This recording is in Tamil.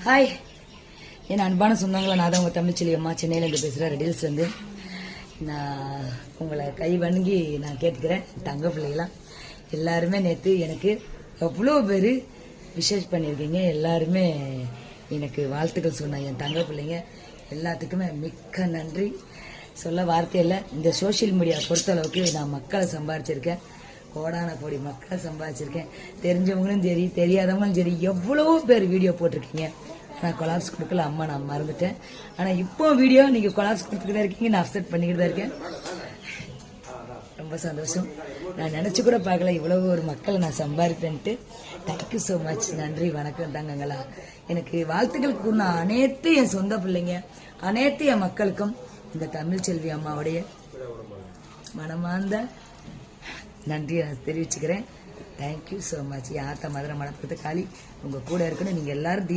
ஹாய், என் அன்பான சொந்தங்களை நான் தான் உங்கள் தமிழ்ச்செல்வி அம்மா சென்னையிலேருந்து பேசுகிறேன். ரெடில்ஸ்லேருந்து நான் உங்களை கை வணங்கி நான் கேட்டுக்கிறேன். தங்க பிள்ளைகளாம் எல்லாருமே நேற்று எனக்கு எவ்வளோ பேர் விஷேஷ் பண்ணியிருக்கீங்க. எல்லாருமே எனக்கு வாழ்த்துக்கள் சொன்னாங்க. என் தங்க பிள்ளைங்க எல்லாத்துக்குமே மிக்க நன்றி. சொல்ல வார்த்தை இல்லை. இந்த சோசியல் மீடியா பொறுத்தளவுக்கு நான் மக்களை சம்பாரிச்சிருக்கேன். கோடான கோடி மக்களை சம்பாதிச்சிருக்கேன். தெரிஞ்சவங்களும் சரி தெரியாதவங்களும் சரி எவ்வளோ பேர் வீடியோ போட்டிருக்கீங்க. நான் கொலாப்ஸ் கொடுக்கல, அம்மா நான் மறந்துட்டேன். ஆனால் இப்போ வீடியோ நீங்கள் கொலாப்ஸ் கொடுத்துட்டு தான் இருக்கீங்க. நான் அப்செட் பண்ணிக்கிட்டு தான் இருக்கேன். ரொம்ப சந்தோஷம். நான் நினச்சி கூட பார்க்கல இவ்வளவு ஒரு மக்களை நான் சம்பாதிப்பேன்ட்டு. Thank you so much. நன்றி, வணக்கம் தங்கங்களா. எனக்கு வாழ்த்துக்கள் கூறின அனைத்து என் சொந்த பிள்ளைங்க, அனைத்து என் மக்களுக்கும் இந்த தமிழ்ச்செல்வி அம்மாவுடைய மனமார்ந்த நன்றியை நான் தெரிவிச்சுக்கிறேன். Thank you so much. யாத்த மதுரை மணப்பத்து காளி உங்கள் கூட இருக்குன்னு நீங்கள் எல்லாரும்